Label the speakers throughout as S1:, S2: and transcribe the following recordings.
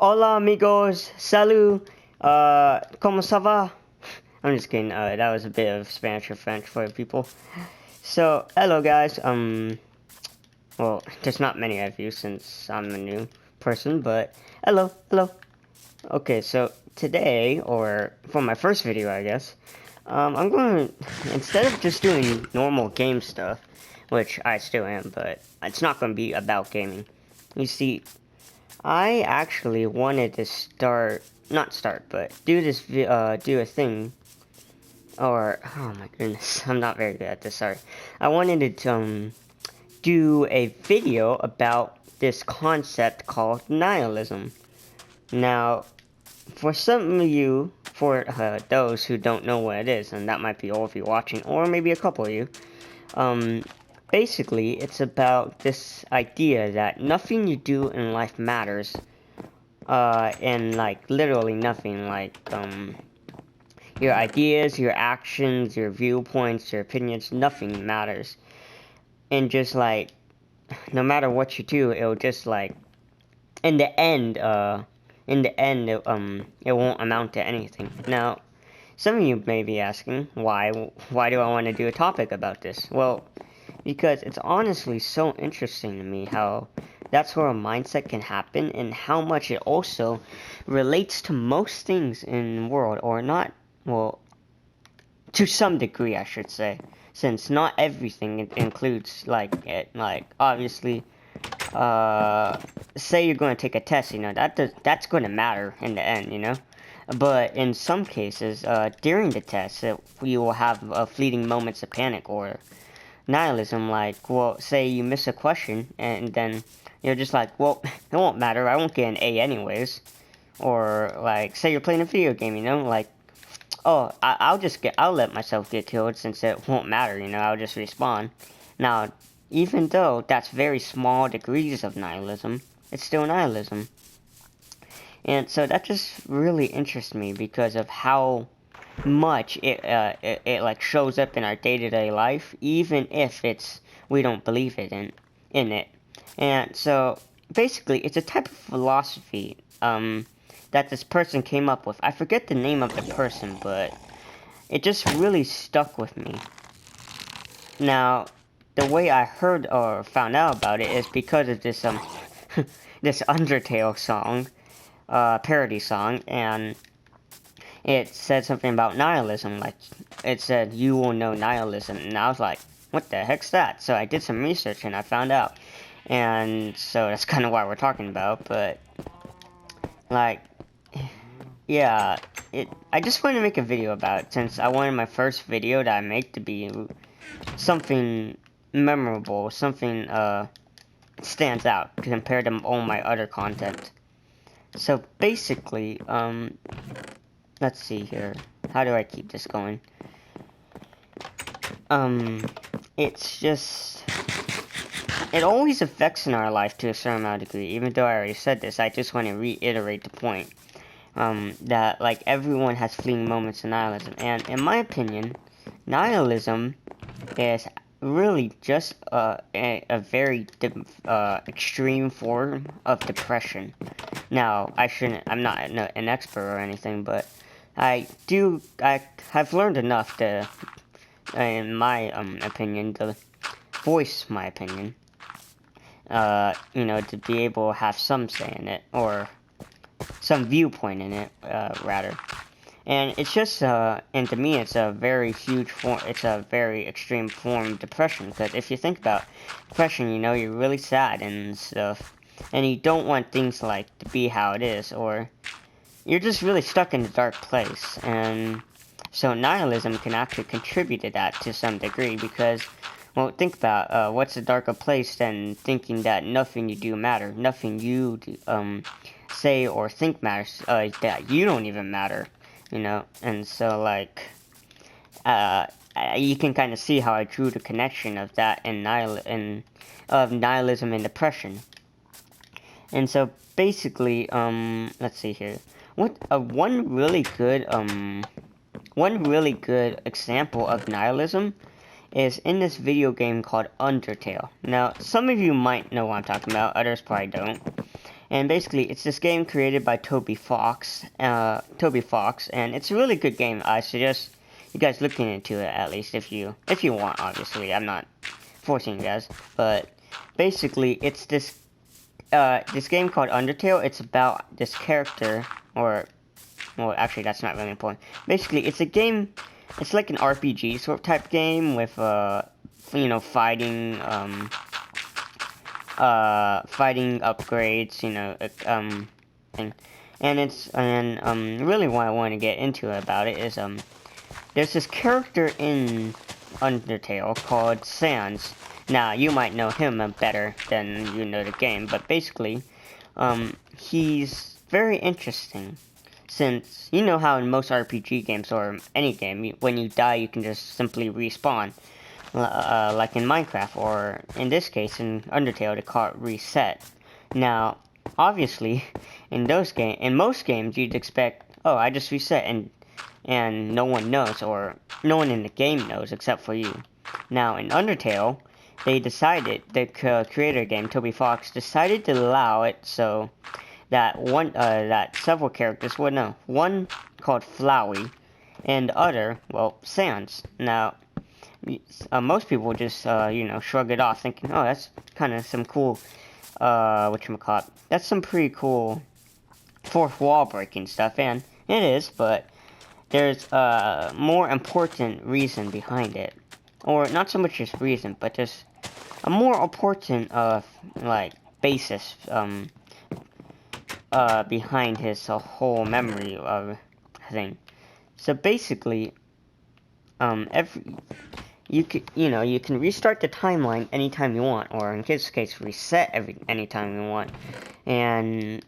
S1: Hola amigos, salut, como ça va? I'm just kidding, that was a bit of Spanish or French for people. So, hello guys, well, there's not many of you since I'm a new person, but hello. Okay, so today, or for my first video I guess, I'm going to, instead of just doing normal game stuff, which I still am, but it's not going to be about gaming. You see, I actually wanted to but do a thing, or, oh my goodness, I'm not very good at this, sorry. I wanted to, do a video about this concept called nihilism. Now, for some of you, for those who don't know what it is, and that might be all of you watching, or maybe a couple of you, basically, it's about this idea that nothing you do in life matters, and, like, literally nothing, like, your ideas, your actions, your viewpoints, your opinions, nothing matters. And just, like, no matter what you do, it'll just, like, in the end, it won't amount to anything. Now, some of you may be asking, why do I want to do a topic about this? Well, because it's honestly so interesting to me how that's where a mindset can happen, and how much it also relates to most things in the world, or not, well, to some degree, I should say, since not everything includes, like, obviously, say you're going to take a test, that's going to matter in the end. But in some cases, during the test, you will have fleeting moments of panic or nihilism, like, well, say you miss a question, and then you're just like, well, it won't matter, I won't get an A anyways. Or, like, say you're playing a video game, like, oh, I'll let myself get killed since it won't matter, I'll just respawn. Now, even though that's very small degrees of nihilism, it's still nihilism. And so that just really interests me because of how much it like shows up in our day-to-day life, even if we don't believe it in it. And so basically, it's a type of philosophy that this person came up with. I forget the name of the person, but it just really stuck with me. Now, the way I heard or found out about it is because of this this Undertale song, parody song, and it said something about nihilism. Like, it said, "You will know nihilism," and I was like, "What the heck's that?" So I did some research and I found out, and so that's kind of why we're talking about. But, like, yeah, I just wanted to make a video about it, since I wanted my first video that I make to be something memorable, something stands out compared to all my other content. So basically, let's see here. How do I keep this going? It's just, it always affects in our life to a certain amount of degree. Even though I already said this, I just want to reiterate the point. That, like, everyone has fleeting moments of nihilism. And in my opinion, nihilism is really just a very extreme form of depression. Now, I'm not an expert or anything, but I have learned enough to, in my opinion, to voice my opinion. To be able to have some say in it, or some viewpoint in it, rather. And it's just, and to me, it's a very extreme form of depression, because if you think about depression, you're really sad and stuff, and you don't want things, like, to be how it is, or you're just really stuck in a dark place. And so nihilism can actually contribute to that to some degree, because, well, think about, what's a darker place than thinking that nothing you do matter, nothing you do, say or think matters, that you don't even matter, and so, like, you can kind of see how I drew the connection of that and nihilism and depression. And so basically, let's see here, one really good example of nihilism is in this video game called Undertale. Now, some of you might know what I'm talking about, others probably don't. And basically, it's this game created by Toby Fox, and it's a really good game. I suggest you guys looking into it, at least if you want. Obviously, I'm not forcing you guys, but basically, it's this game called Undertale. It's about this character, or well, actually, that's not really important. Basically, it's a game. It's like an RPG sort of type game with fighting fighting upgrades, and really what I want to get into about it is there's this character in Undertale called Sans. Now you might know him better than you know the game, but basically, he's very interesting. Since you know how in most RPG games or any game, when you die, you can just simply respawn. Like in Minecraft, or in this case in Undertale, they call it reset. Now, obviously, in most games, you'd expect, oh, I just reset, and no one knows, or no one in the game knows except for you. Now, in Undertale, they decided, the creator game, Toby Fox, decided to allow it so that that several characters would know. One called Flowey, and the other, well, Sans. Now, most people just, shrug it off, thinking, oh, that's kind of some cool, whatchamacallit, that's some pretty cool fourth wall breaking stuff, and it is, but there's a more important reason behind it. Or, not so much just reason, but just a more important, basis, behind his whole memory thing. So basically, you can restart the timeline anytime you want, or in his case, reset anytime you want, and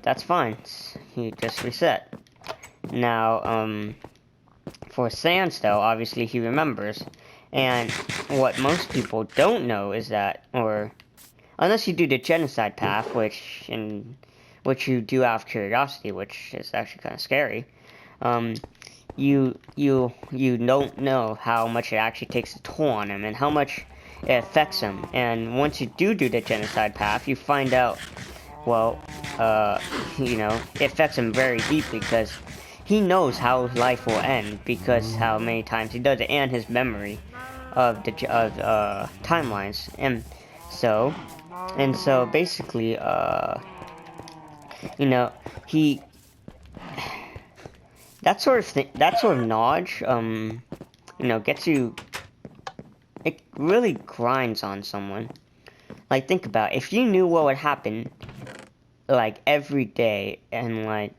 S1: that's fine. He just reset. Now, for Sans, though, obviously he remembers, and what most people don't know is that, or unless you do the genocide path, which you do out of curiosity, which is actually kind of scary. You don't know how much it actually takes a toll on him and how much it affects him. And once you do the genocide path, you find out, well, it affects him very deeply because he knows how life will end because how many times he does it and his memory of the timelines. And so basically, he. That sort of knowledge, gets you. It really grinds on someone. Like, think about it. If you knew what would happen, like, every day, and, like,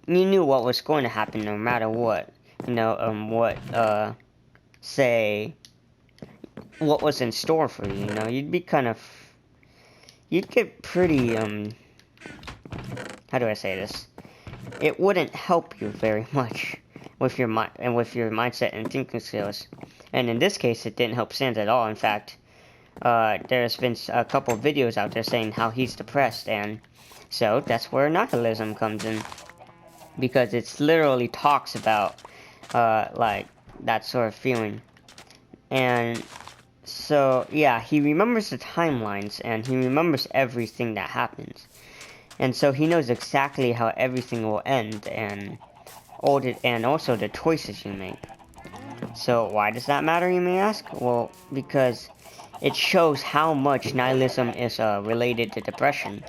S1: you knew what was going to happen no matter what, say, what was in store for you, you'd be you'd get pretty, how do I say this? It wouldn't help you very much with your mindset and thinking skills. And in this case, it didn't help Sans at all. In fact, there's been a couple of videos out there saying how he's depressed, and so that's where nihilism comes in, because it's literally talks about like that sort of feeling. And so yeah, he remembers the timelines and he remembers everything that happens. And so he knows exactly how everything will end, and also the choices you make. So why does that matter, you may ask? Well, because it shows how much nihilism is related to depression.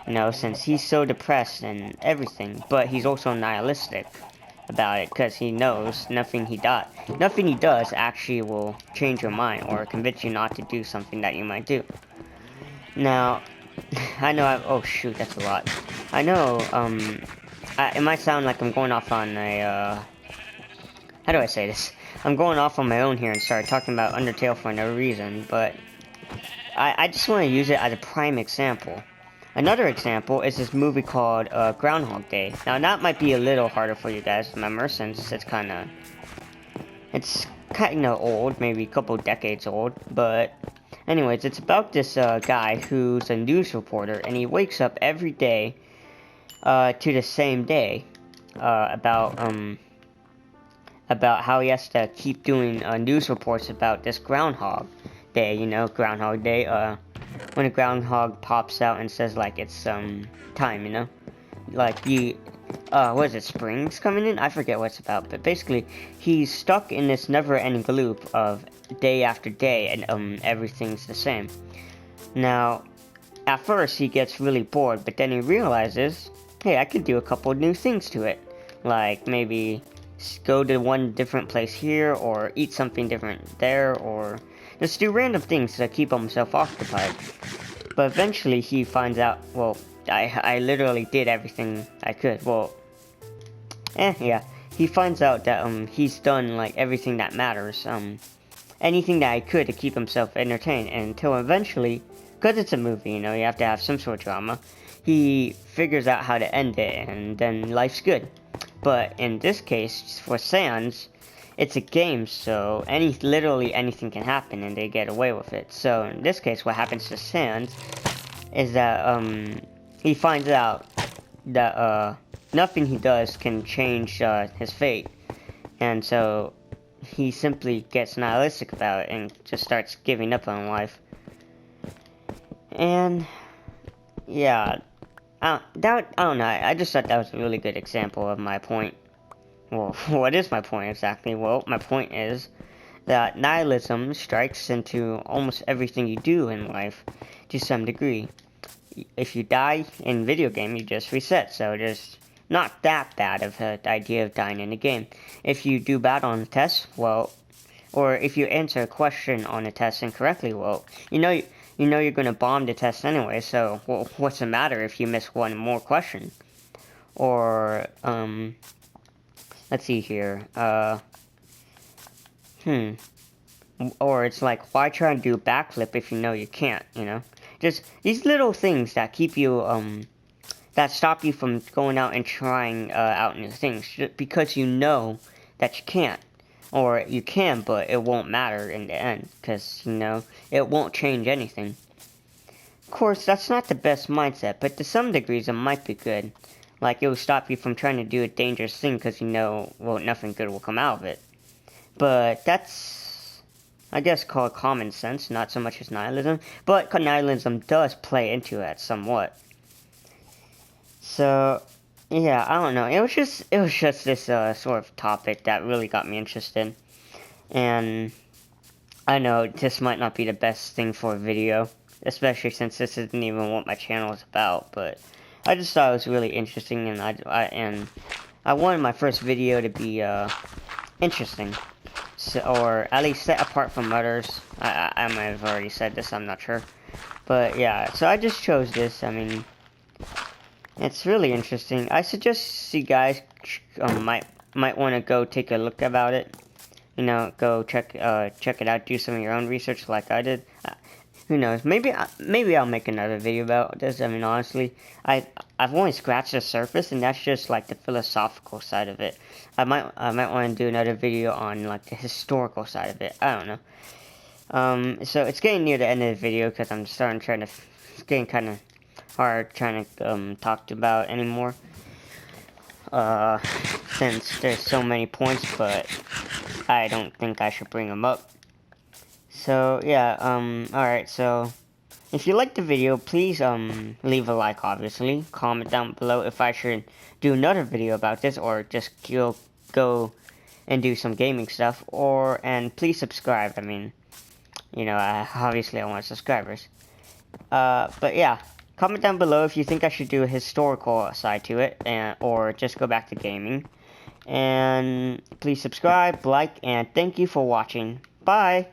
S1: Since he's so depressed and everything, but he's also nihilistic about it, because he knows nothing he does actually will change your mind or convince you not to do something that you might do. Now, I know oh shoot, that's a lot. I know, it might sound like I'm going off on a, how do I say this? I'm going off on my own here and start talking about Undertale for no reason, but I just want to use it as a prime example. Another example is this movie called Groundhog Day. Now, that might be a little harder for you guys to remember, since it's kind of old, maybe a couple decades old, but anyways, it's about this guy who's a news reporter, and he wakes up every day to the same day about how he has to keep doing news reports about this Groundhog Day. Groundhog Day. when a groundhog pops out and says like it's time, you know, like what is it, spring's coming in? I forget what it's about, but basically he's stuck in this never-ending loop of day after day, and everything's the same. Now, at first he gets really bored, but then he realizes, hey, I could do a couple new things to it, like maybe go to one different place here, or eat something different there, or just do random things to keep himself occupied. But eventually he finds out, well, I literally did everything I could. Well, yeah. He finds out that he's done like everything that matters, anything that I could to keep himself entertained, until eventually, because it's a movie, you know, you have to have some sort of drama, he figures out how to end it, and then life's good. But in this case, for Sans, it's a game, so literally anything can happen, and they get away with it. So in this case, what happens to Sans is that he finds out that nothing he does can change his fate, and so he simply gets nihilistic about it and just starts giving up on life. And yeah, I don't know. I just thought that was a really good example of my point. Well, what is my point exactly? Well, my point is that nihilism strikes into almost everything you do in life to some degree. If you die in video game, you just reset, so there's not that bad of an idea of dying in a game. If you do bad on a test, well, or if you answer a question on a test incorrectly, well, you know you're gonna bomb the test anyway, so well, what's the matter if you miss one more question? Or, let's see here, or it's like, why try to do a backflip if you know you can't, you know? Just these little things that keep you, that stop you from going out and trying out new things, because you know that you can't. Or you can, but it won't matter in the end, because, you know, it won't change anything. Of course, that's not the best mindset, but to some degrees it might be good. Like, it will stop you from trying to do a dangerous thing, because you know, well, nothing good will come out of it. But that's, I guess, called common sense, not so much as nihilism. But nihilism does play into it somewhat. So, yeah, I don't know. It was just this sort of topic that really got me interested. And I know this might not be the best thing for a video, especially since this isn't even what my channel is about. But I just thought it was really interesting, and I wanted my first video to be interesting, so, or at least set apart from others. I might have already said this, I'm not sure, but yeah. So I just chose this. I mean, it's really interesting. I suggest you guys might want to go take a look about it. You know, go check it out. Do some of your own research, like I did. Who knows? Maybe I'll make another video about this. I mean, honestly, I've only scratched the surface, and that's just like the philosophical side of it. I might want to do another video on like the historical side of it. I don't know. So it's getting near the end of the video because I'm it's getting kind of hard trying to talk about anymore. Since there's so many points, but I don't think I should bring them up. So yeah, alright, so if you liked the video, please leave a like, obviously. Comment down below if I should do another video about this, or just go and do some gaming stuff, and please subscribe. I mean, you know, obviously I want subscribers. But yeah, comment down below if you think I should do a historical side to it, or just go back to gaming. And please subscribe, like, and thank you for watching. Bye!